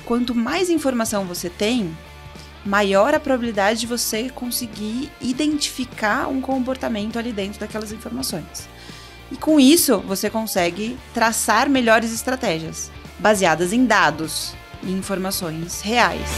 quanto mais informação você tem, maior a probabilidade de você conseguir identificar um comportamento ali dentro daquelas informações. E com isso, você consegue traçar melhores estratégias, baseadas em dados e informações reais.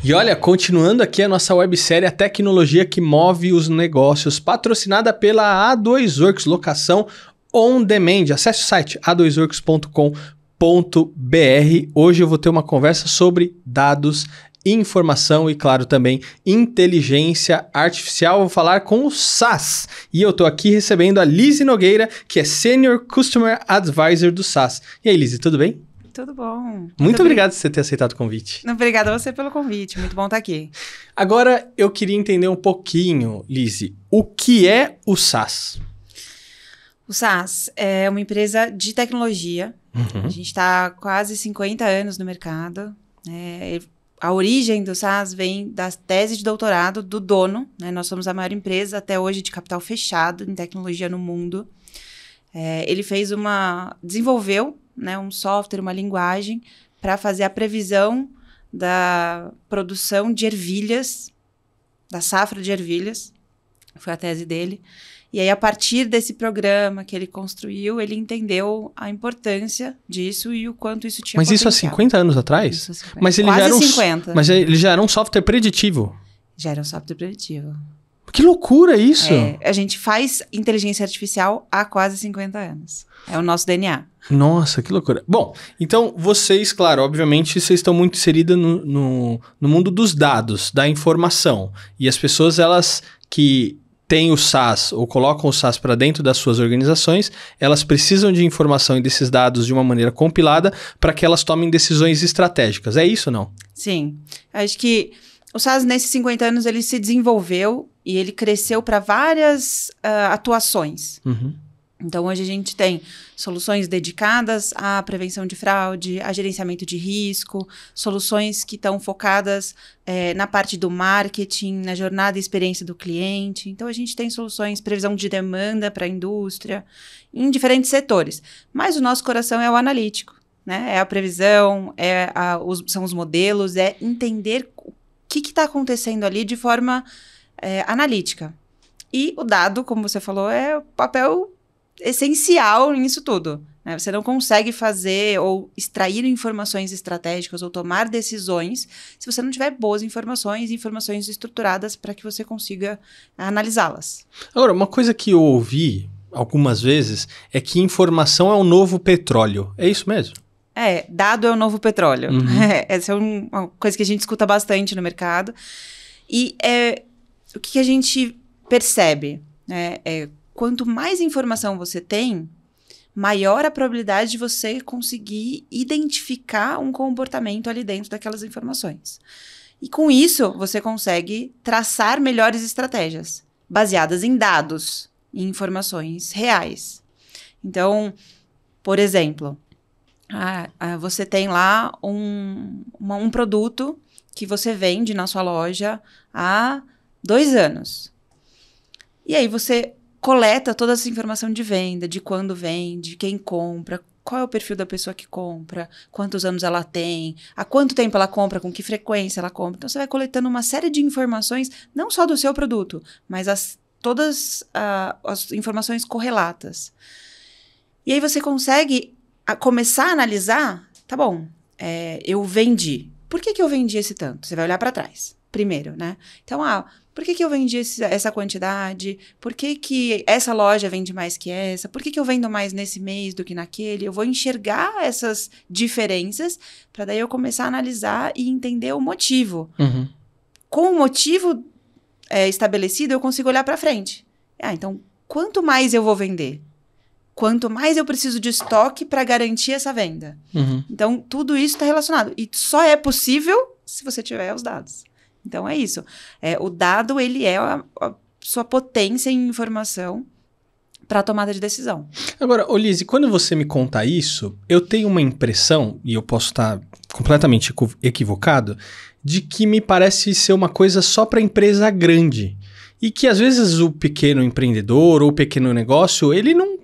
E olha, continuando aqui a nossa websérie A Tecnologia que Move os Negócios, patrocinada pela A2Works, locação on demand. Acesse o site a2works.com.br. Hoje eu vou ter uma conversa sobre dados, informação e, claro, também inteligência artificial. Vou falar com o SaaS. E eu tô aqui recebendo a Lizzy Nogueira, que é Senior Customer Advisor do SaaS. E aí, Lizzy, tudo bem? Tudo bom. Muito obrigado por você ter aceitado o convite. Obrigada a você pelo convite. Muito bom estar aqui. Agora, eu queria entender um pouquinho, Lizzy, o que é o SaaS? O SaaS é uma empresa de tecnologia. A gente está há quase 50 anos no mercado. A origem do SaaS vem da tese de doutorado do dono. Nós somos a maior empresa até hoje de capital fechado em tecnologia no mundo. Ele desenvolveu um software, uma linguagem para fazer a previsão da produção de ervilhas, da safra de ervilhas. Foi a tese dele. E aí, a partir desse programa que ele construiu, ele entendeu a importância disso e o quanto isso tinha potencial. Mas isso há 50 anos atrás? Isso há 50. Mas ele quase já era 50. Mas ele já era um software preditivo? Já era um software preditivo. Que loucura isso! A gente faz inteligência artificial há quase 50 anos. É o nosso DNA. Nossa, que loucura. Bom, então vocês, claro, obviamente, vocês estão muito inseridas no mundo dos dados, da informação. E as pessoas, elas que têm o SaaS ou colocam o SaaS para dentro das suas organizações, elas precisam de informação e desses dados de uma maneira compilada para que elas tomem decisões estratégicas. É isso ou não? Sim. Acho que o SaaS, nesses 50 anos, ele se desenvolveu e ele cresceu para várias atuações. Então, hoje a gente tem soluções dedicadas à prevenção de fraude, a gerenciamento de risco, soluções que estão focadas na parte do marketing, na jornada e experiência do cliente. Então, a gente tem soluções, previsão de demanda para a indústria, em diferentes setores. Mas o nosso coração é o analítico, né? É a previsão, são os modelos, é entender o que está acontecendo ali de forma analítica. E o dado, como você falou, é o papel essencial nisso tudo, né? Você não consegue fazer ou extrair informações estratégicas ou tomar decisões se você não tiver boas informações estruturadas para que você consiga analisá-las. Agora, uma coisa que eu ouvi algumas vezes é que informação é o novo petróleo. É isso mesmo? Dado é o novo petróleo. Essa é uma coisa que a gente escuta bastante no mercado. E o que a gente percebe, né? Quanto mais informação você tem, maior a probabilidade de você conseguir identificar um comportamento ali dentro daquelas informações. E com isso, você consegue traçar melhores estratégias, baseadas em dados e informações reais. Então, por exemplo, você tem lá um produto que você vende na sua loja há 2 anos. E aí você coleta toda essa informação de venda, de quando vende, quem compra, qual é o perfil da pessoa que compra, quantos anos ela tem, há quanto tempo ela compra, com que frequência ela compra. Então, você vai coletando uma série de informações, não só do seu produto, mas todas as informações correlatas. E aí você consegue começar a analisar, tá bom, eu vendi. Por que eu vendi esse tanto? Você vai olhar para trás, primeiro, né? Então, por que eu vendi essa quantidade? Por que essa loja vende mais que essa? Por que eu vendo mais nesse mês do que naquele? Eu vou enxergar essas diferenças para daí eu começar a analisar e entender o motivo. Com o motivo estabelecido, eu consigo olhar para frente. Então, quanto mais eu vou vender? Quanto mais eu preciso de estoque para garantir essa venda? Então, tudo isso está relacionado. E só é possível se você tiver os dados. Então, é isso. O dado, ele é a sua potência em informação para a tomada de decisão. Agora, Lizzy, quando você me conta isso, eu tenho uma impressão, e eu posso estar completamente equivocado, de que me parece ser uma coisa só para empresa grande. E que, às vezes, o pequeno empreendedor ou o pequeno negócio, ele não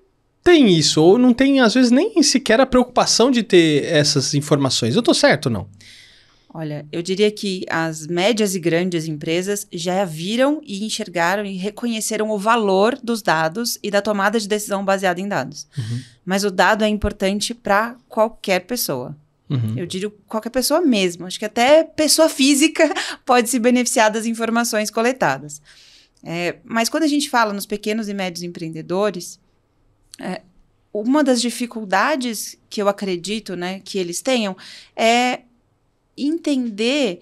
tem isso, ou não tem, às vezes, nem sequer a preocupação de ter essas informações. Eu tô certo ou não? Olha, eu diria que as médias e grandes empresas já viram e enxergaram e reconheceram o valor dos dados e da tomada de decisão baseada em dados. Mas o dado é importante para qualquer pessoa. Eu digo qualquer pessoa mesmo. Acho que até pessoa física pode se beneficiar das informações coletadas. Mas quando a gente fala nos pequenos e médios empreendedores, uma das dificuldades que eu acredito, né, que eles tenham é entender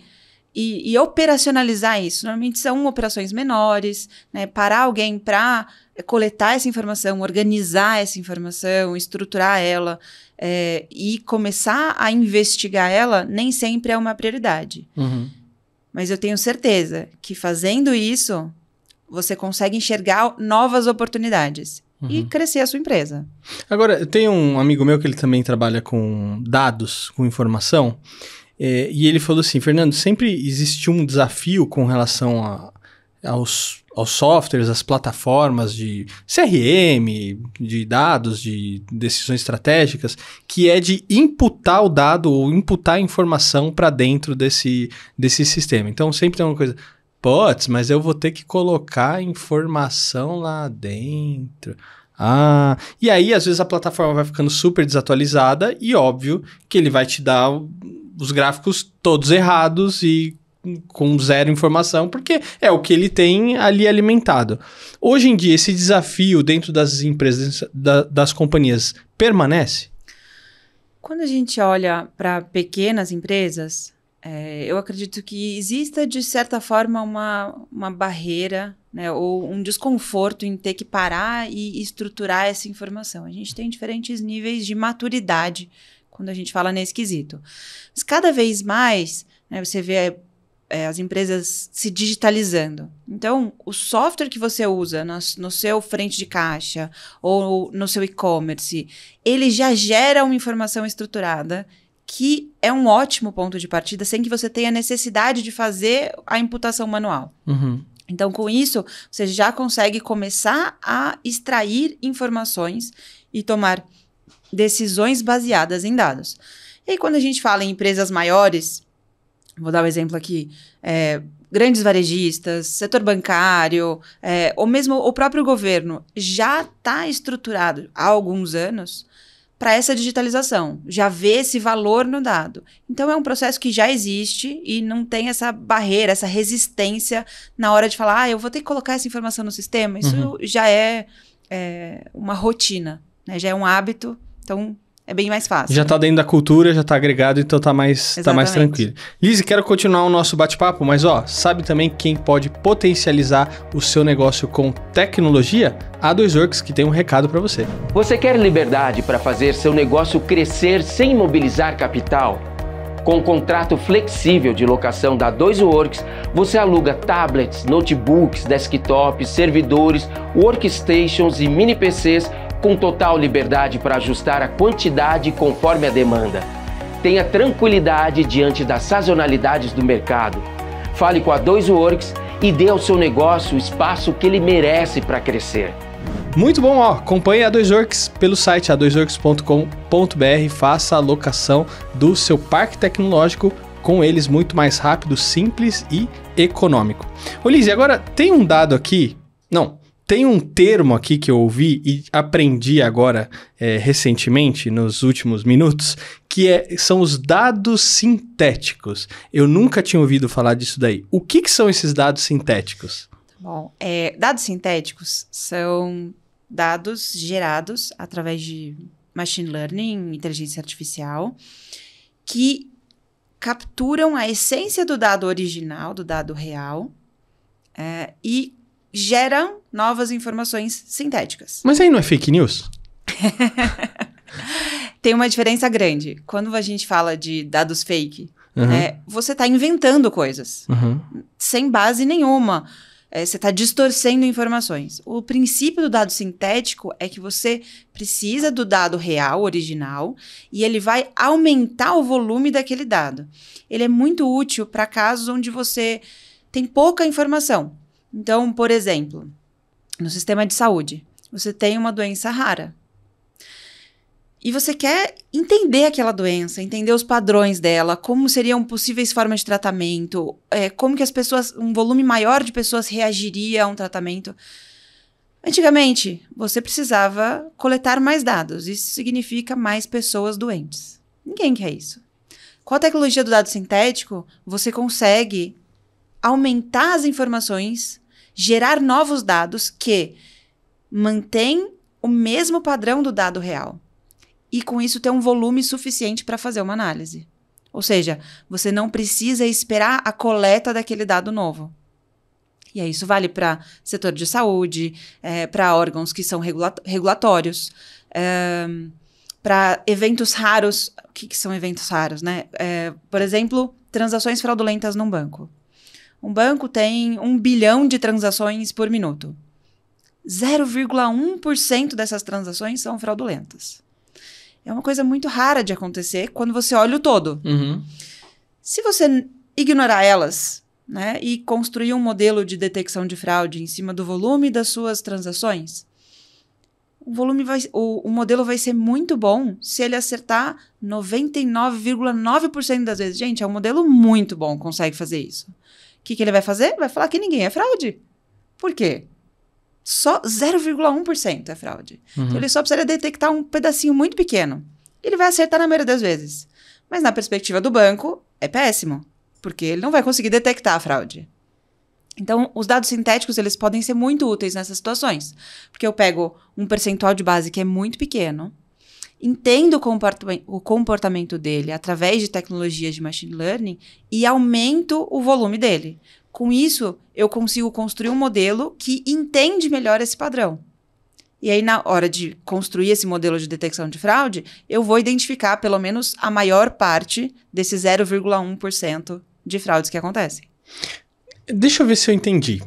e operacionalizar isso. Normalmente são operações menores, né? Parar alguém para coletar essa informação, organizar essa informação, estruturar ela e começar a investigar ela, nem sempre é uma prioridade. Mas eu tenho certeza que fazendo isso, você consegue enxergar novas oportunidades e crescer a sua empresa. Agora, tem um amigo meu que ele também trabalha com dados, com informação, e ele falou assim, Fernando, sempre existiu um desafio com relação aos softwares, às plataformas de CRM, de dados, de decisões estratégicas, que é de imputar o dado ou imputar a informação para dentro desse sistema. Então, sempre tem uma coisa, putz, mas eu vou ter que colocar informação lá dentro. E aí, às vezes, a plataforma vai ficando super desatualizada e óbvio que ele vai te dar os gráficos todos errados e com zero informação, porque é o que ele tem ali alimentado. Hoje em dia, esse desafio dentro das empresas, das companhias, permanece? Quando a gente olha para pequenas empresas, eu acredito que exista, de certa forma, uma barreira, né, ou um desconforto em ter que parar e estruturar essa informação. A gente tem diferentes níveis de maturidade quando a gente fala nesse quesito. Mas cada vez mais, né, você vê as empresas se digitalizando. Então, o software que você usa no seu frente de caixa ou no seu e-commerce, ele já gera uma informação estruturada que é um ótimo ponto de partida sem que você tenha necessidade de fazer a imputação manual. Então, com isso, você já consegue começar a extrair informações e tomar decisões baseadas em dados. E aí, quando a gente fala em empresas maiores, vou dar um exemplo aqui, grandes varejistas, setor bancário, ou mesmo o próprio governo, já está estruturado há alguns anos para essa digitalização, já vê esse valor no dado. Então, é um processo que já existe e não tem essa barreira, essa resistência na hora de falar, eu vou ter que colocar essa informação no sistema. Isso já é uma rotina, né? Já é um hábito, então é bem mais fácil. Já está dentro da cultura, já está agregado, então está mais tranquilo. Lizzy, quero continuar o nosso bate-papo, mas sabe também quem pode potencializar o seu negócio com tecnologia? A A2Works, que tem um recado para você. Você quer liberdade para fazer seu negócio crescer sem imobilizar capital? Com um contrato flexível de locação da A2Works, você aluga tablets, notebooks, desktops, servidores, workstations e mini PCs com total liberdade para ajustar a quantidade conforme a demanda. Tenha tranquilidade diante das sazonalidades do mercado. Fale com a A2Works e dê ao seu negócio o espaço que ele merece para crescer. Muito bom, acompanhe a A2Works pelo site a2works.com.br, faça a locação do seu parque tecnológico com eles muito mais rápido, simples e econômico. Ô Lizzy, agora tem um dado aqui, tem um termo aqui que eu ouvi e aprendi agora recentemente, nos últimos minutos, que são os dados sintéticos. Eu nunca tinha ouvido falar disso daí. O que são esses dados sintéticos? Bom, dados sintéticos são dados gerados através de machine learning, inteligência artificial, que capturam a essência do dado original, do dado real, e geram novas informações sintéticas. Mas aí não é fake news? Tem uma diferença grande. Quando a gente fala de dados fake, você está inventando coisas sem base nenhuma. Você está distorcendo informações. O princípio do dado sintético é que você precisa do dado real, original, e ele vai aumentar o volume daquele dado. Ele é muito útil para casos onde você tem pouca informação. Então, por exemplo, no sistema de saúde, você tem uma doença rara. E você quer entender aquela doença, entender os padrões dela, como seriam possíveis formas de tratamento, como que as pessoas, um volume maior de pessoas reagiria a um tratamento. Antigamente, você precisava coletar mais dados. Isso significa mais pessoas doentes. Ninguém quer isso. Com a tecnologia do dado sintético, você consegue aumentar as informações, gerar novos dados que mantêm o mesmo padrão do dado real. E com isso ter um volume suficiente para fazer uma análise. Ou seja, você não precisa esperar a coleta daquele dado novo. E aí isso vale para setor de saúde, para órgãos que são regulatórios, para eventos raros. O que são eventos raros, né? Por exemplo, transações fraudulentas num banco. Um banco tem 1 bilhão de transações por minuto. 0,1% dessas transações são fraudulentas. É uma coisa muito rara de acontecer quando você olha o todo. Uhum. Se você ignorar elas, né, e construir um modelo de detecção de fraude em cima do volume das suas transações, o modelo vai ser muito bom se ele acertar 99,9% das vezes. Gente, é um modelo muito bom, consegue fazer isso. O que ele vai fazer? Vai falar que ninguém é fraude. Por quê? Só 0,1% é fraude. Uhum. Então, ele só precisa detectar um pedacinho muito pequeno. Ele vai acertar na maioria das vezes. Mas na perspectiva do banco, é péssimo. Porque ele não vai conseguir detectar a fraude. Então, os dados sintéticos, eles podem ser muito úteis nessas situações. Porque eu pego um percentual de base que é muito pequeno, entendo o comportamento dele através de tecnologias de machine learning e aumento o volume dele. Com isso, eu consigo construir um modelo que entende melhor esse padrão. E aí, na hora de construir esse modelo de detecção de fraude, eu vou identificar pelo menos a maior parte desse 0,1% de fraudes que acontecem. Deixa eu ver se eu entendi.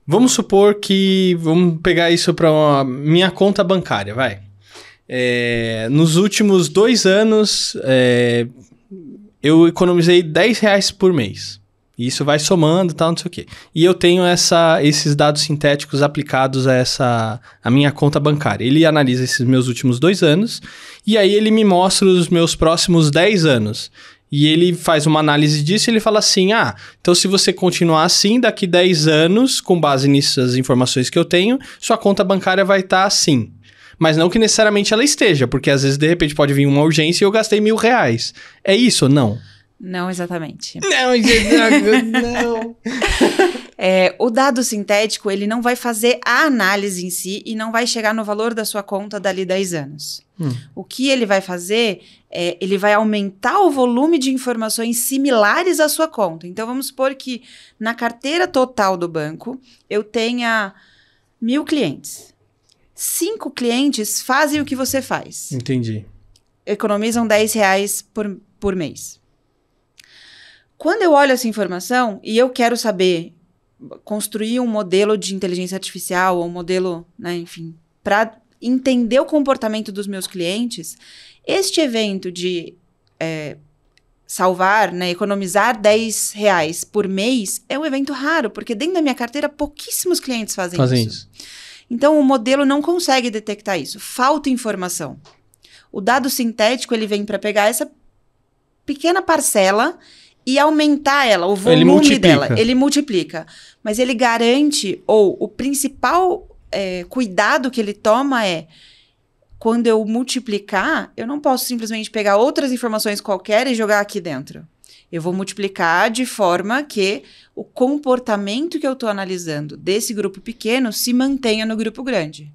Vamos supor que... Vamos pegar isso para minha conta bancária, vai. Nos últimos 2 anos, eu economizei R$10 por mês. E isso vai somando e tal, não sei o quê. E eu tenho esses dados sintéticos aplicados a minha conta bancária. Ele analisa esses meus últimos 2 anos e aí ele me mostra os meus próximos 10 anos. E ele faz uma análise disso e ele fala assim, então se você continuar assim, daqui 10 anos, com base nessas informações que eu tenho, sua conta bancária vai estar assim. Mas não que necessariamente ela esteja, porque às vezes, de repente, pode vir uma urgência e eu gastei R$1.000. É isso ou não? Não exatamente. Não. O dado sintético, ele não vai fazer a análise em si e não vai chegar no valor da sua conta dali 10 anos. O que ele vai fazer ele vai aumentar o volume de informações similares à sua conta. Então, vamos supor que na carteira total do banco, eu tenha 1.000 clientes. 5 clientes fazem o que você faz. Entendi. Economizam R$10 por mês. Quando eu olho essa informação e eu quero saber, construir um modelo de inteligência artificial ou um modelo, né, enfim, para entender o comportamento dos meus clientes, este evento de salvar, né, economizar R$10 por mês é um evento raro, porque dentro da minha carteira pouquíssimos clientes fazem isso. Então, o modelo não consegue detectar isso. Falta informação. O dado sintético, ele vem para pegar essa pequena parcela e aumentar ela, o volume dela. Ele multiplica. Mas ele garante, ou o principal cuidado que ele toma quando eu multiplicar, eu não posso simplesmente pegar outras informações qualquer e jogar aqui dentro. Eu vou multiplicar de forma que o comportamento que eu estou analisando desse grupo pequeno se mantenha no grupo grande.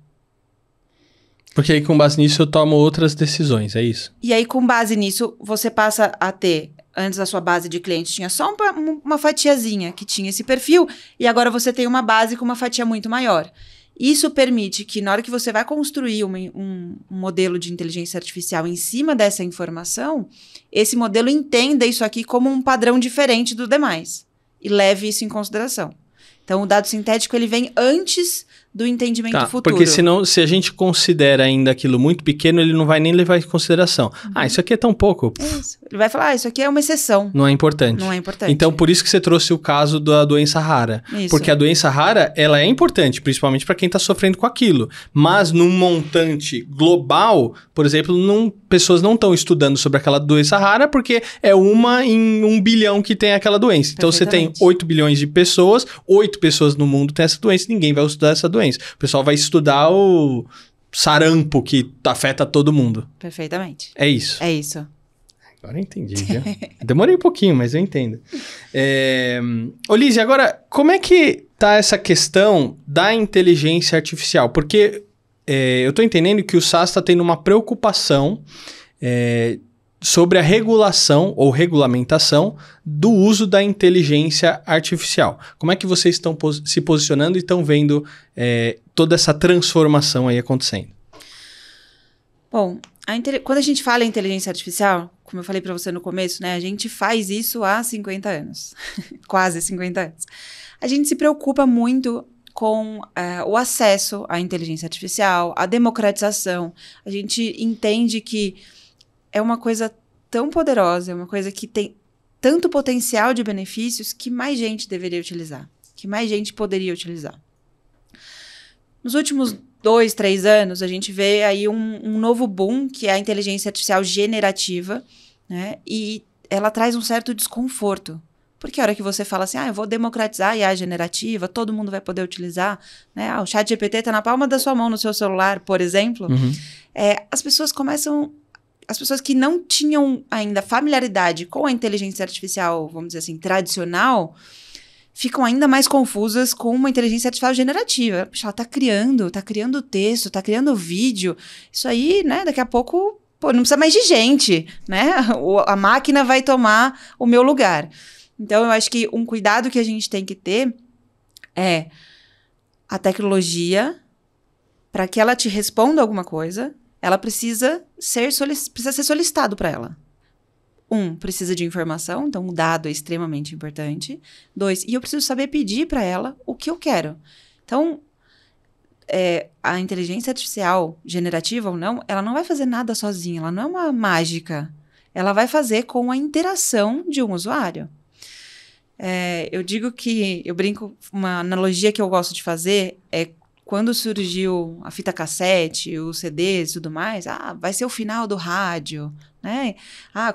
Porque aí, com base nisso, eu tomo outras decisões, é isso? E aí, com base nisso, você passa a ter... Antes, a sua base de clientes tinha só uma fatiazinha que tinha esse perfil, e agora você tem uma base com uma fatia muito maior. Isso permite que, na hora que você vai construir um modelo de inteligência artificial em cima dessa informação, esse modelo entenda isso aqui como um padrão diferente do demais e leve isso em consideração. Então, o dado sintético ele vem antes do entendimento futuro. Porque senão, se a gente considera ainda aquilo muito pequeno, ele não vai nem levar em consideração. Isso aqui é tão pouco. Isso. Ele vai falar, isso aqui é uma exceção. Não é importante. Não é importante. Então, por isso que você trouxe o caso da doença rara. Isso. Porque a doença rara, ela é importante, principalmente para quem está sofrendo com aquilo. Mas num montante global, por exemplo, pessoas não estão estudando sobre aquela doença rara porque é uma em 1 bilhão que tem aquela doença. Então, você tem 8 bilhões de pessoas, 8 pessoas no mundo têm essa doença, ninguém vai estudar essa doença. O pessoal vai estudar o sarampo que afeta todo mundo. Perfeitamente. É isso. É isso. Agora eu entendi, viu? Demorei um pouquinho, mas eu entendo. Ô, Lizzy, agora, como é que tá essa questão da inteligência artificial? Porque eu tô entendendo que o SAS está tendo uma preocupação sobre a regulação ou regulamentação do uso da inteligência artificial. Como é que vocês estão se posicionando e estão vendo toda essa transformação aí acontecendo? Bom, quando a gente fala em inteligência artificial, como eu falei para você no começo, né, a gente faz isso há 50 anos, quase 50 anos. A gente se preocupa muito com o acesso à inteligência artificial, a democratização. A gente entende que é uma coisa tão poderosa, é uma coisa que tem tanto potencial de benefícios que mais gente deveria utilizar, que mais gente poderia utilizar. Nos últimos 2, 3 anos, a gente vê aí um novo boom, que é a inteligência artificial generativa, né? E ela traz um certo desconforto. Porque a hora que você fala assim, eu vou democratizar a IA generativa, todo mundo vai poder utilizar, né? O ChatGPT está na palma da sua mão no seu celular, por exemplo. As pessoas que não tinham ainda familiaridade com a inteligência artificial, vamos dizer assim, tradicional, ficam ainda mais confusas com uma inteligência artificial generativa. Puxa, ela está criando texto, está criando vídeo. Isso aí, né, daqui a pouco, não precisa mais de gente, né? A máquina vai tomar o meu lugar. Então, eu acho que um cuidado que a gente tem que ter é a tecnologia, para que ela te responda alguma coisa, ela precisa ser solicitado para ela. 1, precisa de informação, então o dado é extremamente importante. 2, e eu preciso saber pedir para ela o que eu quero. Então, a inteligência artificial, generativa ou não, ela não vai fazer nada sozinha, ela não é uma mágica. Ela vai fazer com a interação de um usuário. Eu digo que, eu brinco, uma analogia que eu gosto de fazer é quando surgiu a fita cassete, os CDs e tudo mais, vai ser o final do rádio, né?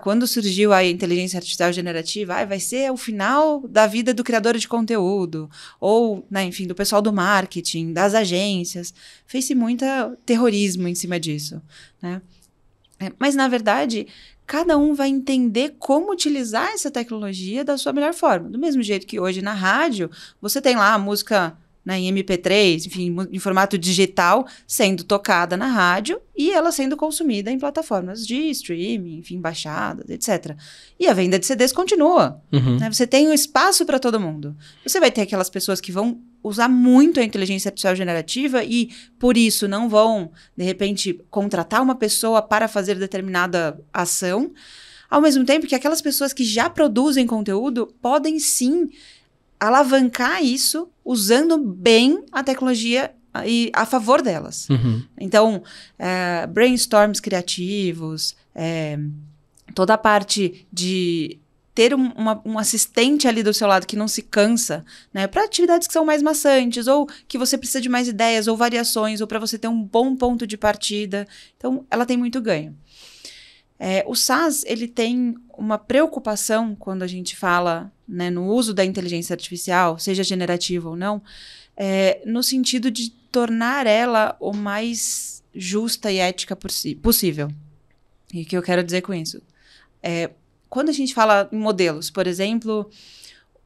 Quando surgiu a inteligência artificial generativa, vai ser o final da vida do criador de conteúdo, ou, né, enfim, do pessoal do marketing, das agências. Fez-se muito terrorismo em cima disso, né? Mas, na verdade, cada um vai entender como utilizar essa tecnologia da sua melhor forma. Do mesmo jeito que hoje na rádio, você tem lá a música, né, em MP3, enfim, em formato digital, sendo tocada na rádio e ela sendo consumida em plataformas de streaming, enfim, baixadas, etc. E a venda de CDs continua. Né? Você tem um espaço para todo mundo. Você vai ter aquelas pessoas que vão usar muito a inteligência artificial generativa e, por isso, não vão, de repente, contratar uma pessoa para fazer determinada ação, ao mesmo tempo que aquelas pessoas que já produzem conteúdo podem, sim, alavancar isso usando bem a tecnologia a favor delas. Então, brainstorms criativos, toda a parte de ter um assistente ali do seu lado que não se cansa, né, para atividades que são mais maçantes, ou que você precisa de mais ideias ou variações, ou para você ter um bom ponto de partida. Então, ela tem muito ganho. O SAS, ele tem uma preocupação quando a gente fala, né, no uso da inteligência artificial, seja generativa ou não, no sentido de tornar ela o mais justa e ética possível. E o que eu quero dizer com isso? Quando a gente fala em modelos, por exemplo,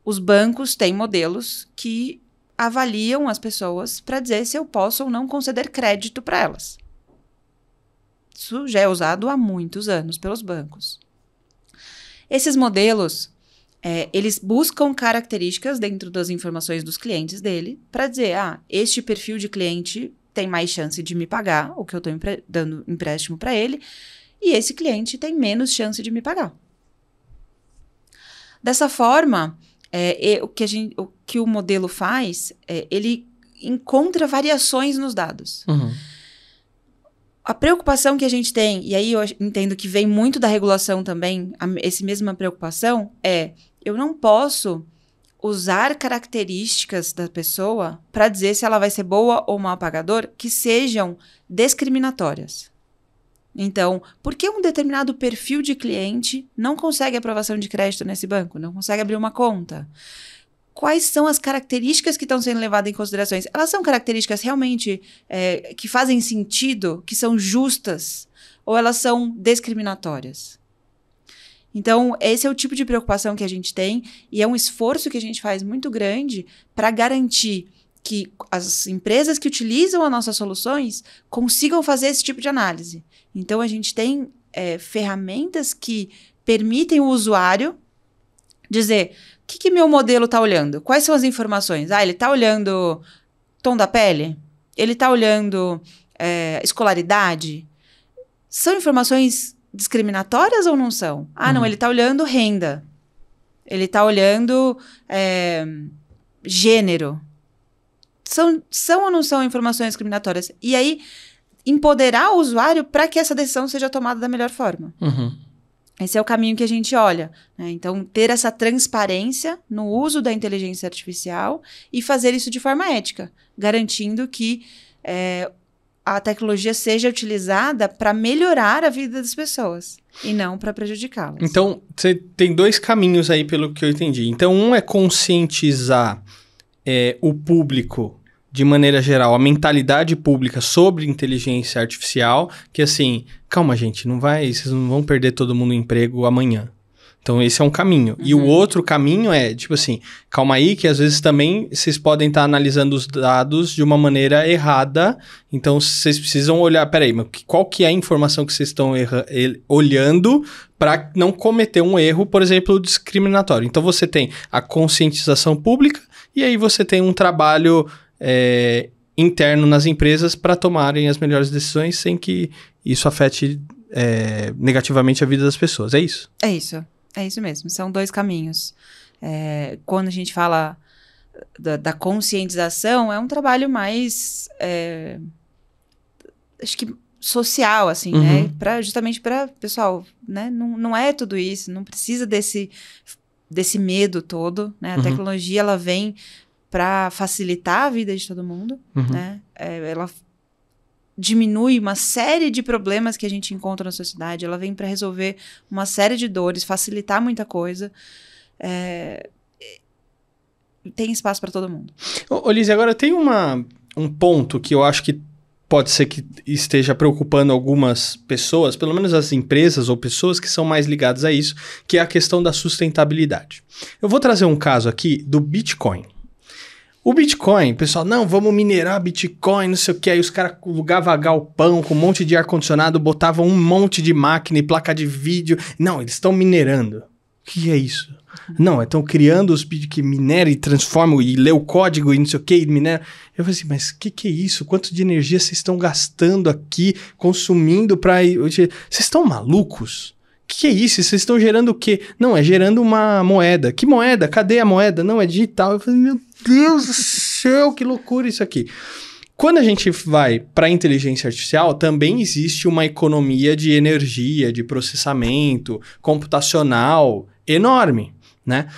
os bancos têm modelos que avaliam as pessoas para dizer se eu posso ou não conceder crédito para elas. Isso já é usado há muitos anos pelos bancos. Esses modelos, eles buscam características dentro das informações dos clientes dele para dizer, este perfil de cliente tem mais chance de me pagar o que eu estou dando empréstimo para ele, e esse cliente tem menos chance de me pagar. Dessa forma, o que o modelo faz, ele encontra variações nos dados. A preocupação que a gente tem, e aí eu entendo que vem muito da regulação também, essa mesma preocupação, eu não posso usar características da pessoa para dizer se ela vai ser boa ou mal pagador que sejam discriminatórias. Então, por que um determinado perfil de cliente não consegue aprovação de crédito nesse banco? Não consegue abrir uma conta? Quais são as características que estão sendo levadas em consideração? Elas são características realmente que fazem sentido, que são justas, ou elas são discriminatórias? Então, esse é o tipo de preocupação que a gente tem e é um esforço que a gente faz muito grande para garantir que as empresas que utilizam as nossas soluções consigam fazer esse tipo de análise. Então, a gente tem ferramentas que permitem o usuário dizer: o que meu modelo está olhando? Quais são as informações? Ele está olhando tom da pele? Ele está olhando escolaridade? São informações discriminatórias ou não são? Não, ele está olhando renda. Ele está olhando gênero. São ou não são informações discriminatórias? E aí, empoderar o usuário para que essa decisão seja tomada da melhor forma. Esse é o caminho que a gente olha, né? Então, ter essa transparência no uso da inteligência artificial e fazer isso de forma ética, garantindo que a tecnologia seja utilizada para melhorar a vida das pessoas e não para prejudicá-las. Então, você tem 2 caminhos aí, pelo que eu entendi. Então, um é conscientizar o público, de maneira geral, a mentalidade pública sobre inteligência artificial, que assim, calma gente, vocês não vão perder todo mundo o emprego amanhã. Então esse é um caminho. E o outro caminho é, tipo assim, calma aí que às vezes também vocês podem estar analisando os dados de uma maneira errada, então vocês precisam olhar, peraí, mas qual que é a informação que vocês estão olhando para não cometer um erro, por exemplo, discriminatório. Então você tem a conscientização pública e aí você tem um trabalho interno nas empresas para tomarem as melhores decisões sem que isso afete negativamente a vida das pessoas. É isso? É isso mesmo. São 2 caminhos. Quando a gente fala da conscientização, é um trabalho mais, acho que social, assim, né? Justamente para, pessoal, né? Não é tudo isso, não precisa desse medo todo, né? A tecnologia, ela vem para facilitar a vida de todo mundo, né? Ela diminui uma série de problemas que a gente encontra na sociedade, ela vem para resolver uma série de dores, facilitar muita coisa. Tem espaço para todo mundo. Ô, Lizy, agora tem um ponto que eu acho que pode ser que esteja preocupando algumas pessoas, pelo menos as empresas ou pessoas que são mais ligadas a isso, que é a questão da sustentabilidade. Eu vou trazer um caso aqui do Bitcoin. O Bitcoin, pessoal, não, vamos minerar Bitcoin, não sei o que, aí os caras alugavam galpão com um monte de ar-condicionado, botavam um monte de máquina e placa de vídeo. Não, eles estão minerando. O que é isso? Não, estão criando os bits que mineram e transformam e lê o código e não sei o que, e minera. Eu falei assim, mas o que é isso? Quanto de energia vocês estão gastando aqui, consumindo para... Vocês estão malucos? O que é isso? Vocês estão gerando o quê? Não, é gerando uma moeda. Que moeda? Cadê a moeda? Não, é digital. Eu falei, meu Deus do céu, que loucura isso aqui. Quando a gente vai para a inteligência artificial, também existe uma economia de energia, de processamento computacional enorme, né?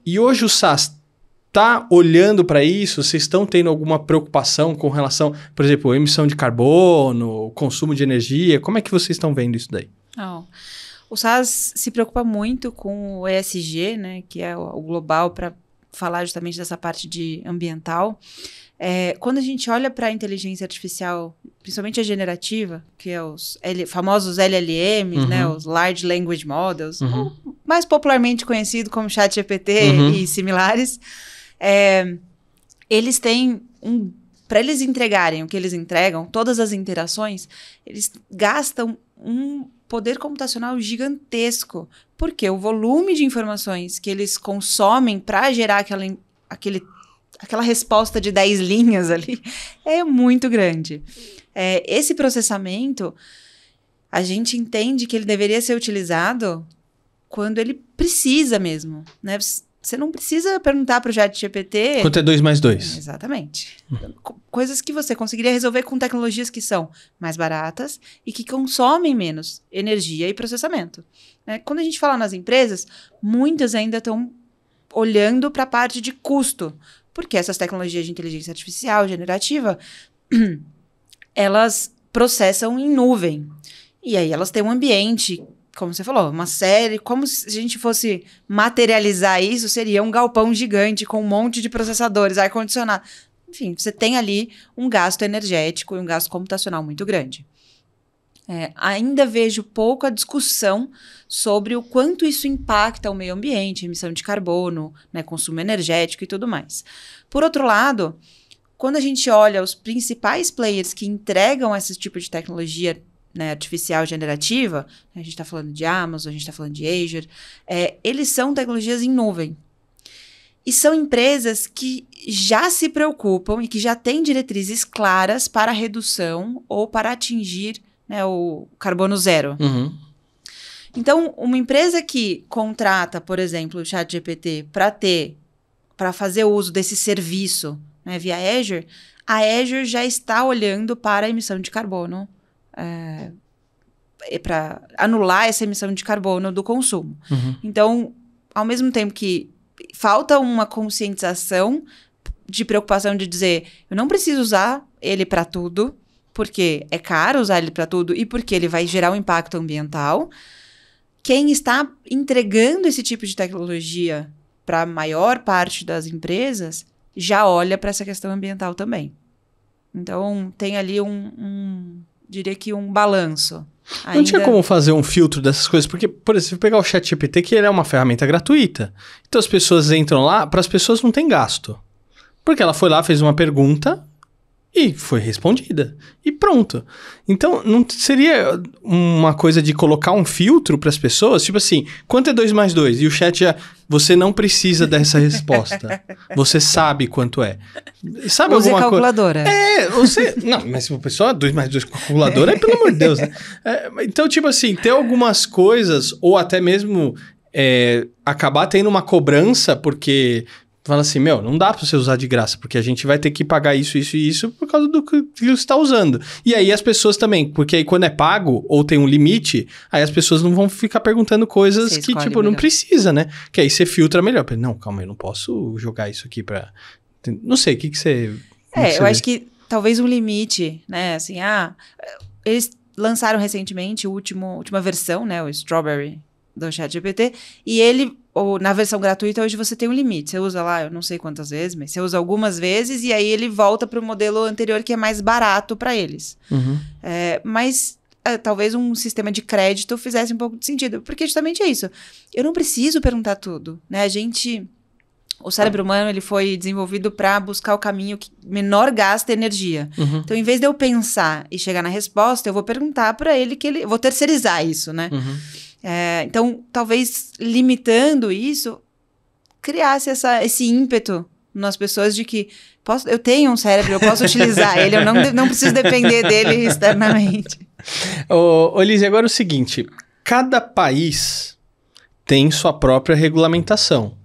E hoje o SaaS está olhando para isso? Vocês estão tendo alguma preocupação com relação, por exemplo, emissão de carbono, consumo de energia? Como é que vocês estão vendo isso daí? O SaaS se preocupa muito com o ESG, né, que é o global, para falar justamente dessa parte de ambiental. Quando a gente olha para a inteligência artificial, principalmente a generativa, que é os famosos LLMs, né, os Large Language Models, ou mais popularmente conhecido como ChatGPT e similares, eles têm para eles entregarem o que eles entregam, todas as interações, eles gastam um poder computacional gigantesco, porque o volume de informações que eles consomem para gerar aquela resposta de 10 linhas ali é muito grande. Esse processamento, a gente entende que ele deveria ser utilizado quando ele precisa mesmo, né? você não precisa perguntar para o ChatGPT... Quanto é 2 mais 2? Exatamente. Coisas que você conseguiria resolver com tecnologias que são mais baratas e que consomem menos energia e processamento. Né? Quando a gente fala nas empresas, muitas ainda estão olhando para a parte de custo, porque essas tecnologias de inteligência artificial generativa, elas processam em nuvem. E aí elas têm um ambiente, como você falou, uma série, como se a gente fosse materializar isso, seria um galpão gigante com um monte de processadores, ar-condicionado. Enfim, você tem ali um gasto energético e um gasto computacional muito grande. Ainda vejo pouco a discussão sobre o quanto isso impacta o meio ambiente, emissão de carbono, né, consumo energético e tudo mais. Por outro lado, quando a gente olha os principais players que entregam esse tipo de tecnologia, né, artificial generativa, a gente está falando de Amazon, a gente está falando de Azure, eles são tecnologias em nuvem. E são empresas que já se preocupam e que já têm diretrizes claras para a redução ou para atingir, né, o carbono zero. Uhum. Então, uma empresa que contrata, por exemplo, o ChatGPT para fazer uso desse serviço, né, via Azure, a Azure já está olhando para a emissão de carbono, para anular essa emissão de carbono do consumo. Uhum. Então, ao mesmo tempo que falta uma conscientização de preocupação de dizer, eu não preciso usar ele para tudo, porque é caro usar ele para tudo e porque ele vai gerar um impacto ambiental. Quem está entregando esse tipo de tecnologia para a maior parte das empresas já olha para essa questão ambiental também. Então, tem ali diria que um balanço. Não tinha como fazer um filtro dessas coisas, porque, por exemplo, pegar o ChatGPT, que ele é uma ferramenta gratuita. Então, as pessoas entram lá, para as pessoas não tem gasto. Porque ela foi lá, fez uma pergunta e foi respondida. E pronto. Então, não seria uma coisa de colocar um filtro para as pessoas? Tipo assim, quanto é 2 mais 2? E o chat já... Você não precisa dessa resposta. Você sabe quanto é. Sabe Use alguma calculadora. Você... Não, mas se o pessoal 2 mais 2 com calculadora, pelo amor de Deus, né? Então, tipo assim, ter algumas coisas, ou até mesmo acabar tendo uma cobrança, porque... Fala assim, não dá pra você usar de graça, porque a gente vai ter que pagar isso, isso e isso por causa do que você está usando. E aí as pessoas também, porque aí quando é pago ou tem um limite, aí as pessoas não vão ficar perguntando coisas que, tipo, não precisa, né? Que aí você filtra melhor. Não, calma, eu não posso jogar isso aqui pra... Não sei, o que você... eu acho que talvez um limite, né? Assim, eles lançaram recentemente a última versão, né? O Strawberry do ChatGPT, e ele... Ou na versão gratuita, hoje você tem um limite. Você usa lá, eu não sei quantas vezes, mas você usa algumas vezes e aí ele volta para o modelo anterior que é mais barato para eles. Uhum. Mas talvez um sistema de crédito fizesse um pouco de sentido. Porque justamente é isso. Eu não preciso perguntar tudo, né? O cérebro humano, ele foi desenvolvido para buscar o caminho que menor gasta energia. Uhum. Então, em vez de eu pensar e chegar na resposta, eu vou perguntar para ele eu vou terceirizar isso, né? Uhum. Então, talvez limitando isso, criasse esse ímpeto nas pessoas de que eu tenho um cérebro, eu posso utilizar ele, eu não preciso depender dele externamente. Ô, Lizzy, agora é o seguinte, cada país tem sua própria regulamentação.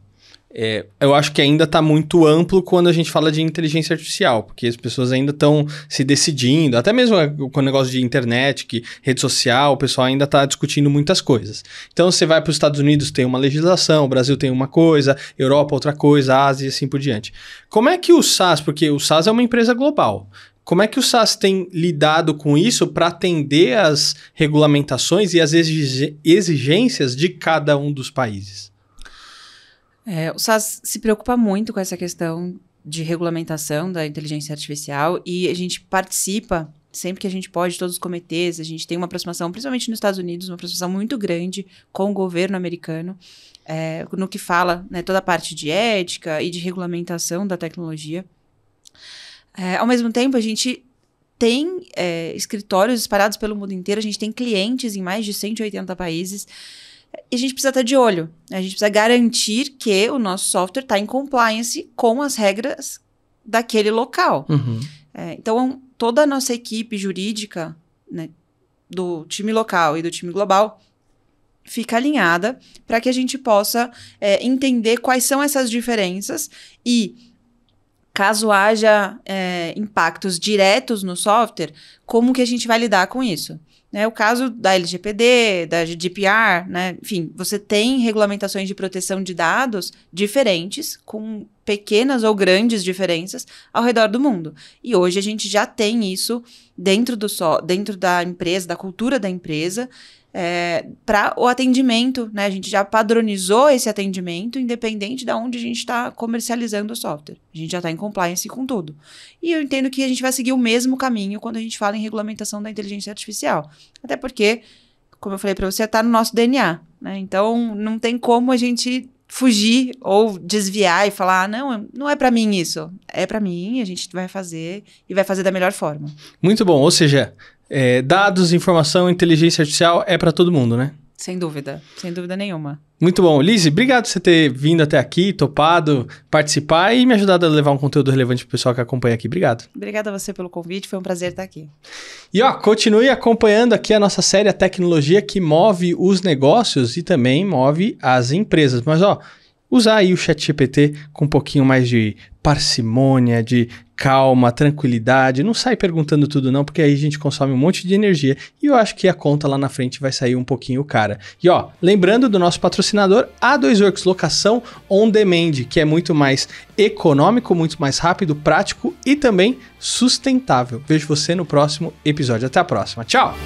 Eu acho que ainda está muito amplo quando a gente fala de inteligência artificial, porque as pessoas ainda estão se decidindo, até mesmo com o negócio de internet, rede social, o pessoal ainda está discutindo muitas coisas. Então, você vai para os Estados Unidos, tem uma legislação, o Brasil tem uma coisa, Europa outra coisa, Ásia e assim por diante. Como é que o SaaS, porque o SaaS é uma empresa global, como é que o SaaS tem lidado com isso para atender as regulamentações e as exigências de cada um dos países? O SaaS se preocupa muito com essa questão de regulamentação da inteligência artificial e a gente participa, sempre que a gente pode, de todos os comitês. A gente tem uma aproximação, principalmente nos Estados Unidos, uma aproximação muito grande com o governo americano, no que fala, né, toda a parte de ética e de regulamentação da tecnologia. Ao mesmo tempo, a gente tem escritórios espalhados pelo mundo inteiro, a gente tem clientes em mais de 180 países, e a gente precisa estar de olho, né? A gente precisa garantir que o nosso software está em compliance com as regras daquele local. Uhum. Então, toda a nossa equipe jurídica, né, do time local e do time global fica alinhada para que a gente possa entender quais são essas diferenças e, caso haja impactos diretos no software, como que a gente vai lidar com isso? O caso da LGPD, da GDPR, né? Enfim, você tem regulamentações de proteção de dados diferentes, com pequenas ou grandes diferenças ao redor do mundo. E hoje a gente já tem isso dentro da empresa, da cultura da empresa, para o atendimento, né? A gente já padronizou esse atendimento, independente de onde a gente está comercializando o software. A gente já está em compliance com tudo. E eu entendo que a gente vai seguir o mesmo caminho quando a gente fala em regulamentação da inteligência artificial. Até porque, como eu falei para você, está no nosso DNA, né? Então, não tem como a gente fugir ou desviar e falar, não é para mim isso. É para mim, a gente vai fazer e vai fazer da melhor forma. Muito bom, ou seja, dados, informação, inteligência artificial é para todo mundo, né? Sem dúvida nenhuma. Muito bom. Lizzy, obrigado por você ter vindo até aqui, topado, participar e me ajudado a levar um conteúdo relevante pro pessoal que acompanha aqui. Obrigado. Obrigada a você pelo convite, foi um prazer estar aqui. E continue acompanhando aqui a nossa série A Tecnologia que move os negócios e também move as empresas. Mas usar aí o ChatGPT com um pouquinho mais de parcimônia, de calma, tranquilidade. Não sai perguntando tudo não, porque aí a gente consome um monte de energia e eu acho que a conta lá na frente vai sair um pouquinho cara. E lembrando do nosso patrocinador, A2Works Locação On Demand, que é muito mais econômico, muito mais rápido, prático e também sustentável. Vejo você no próximo episódio. Até a próxima. Tchau!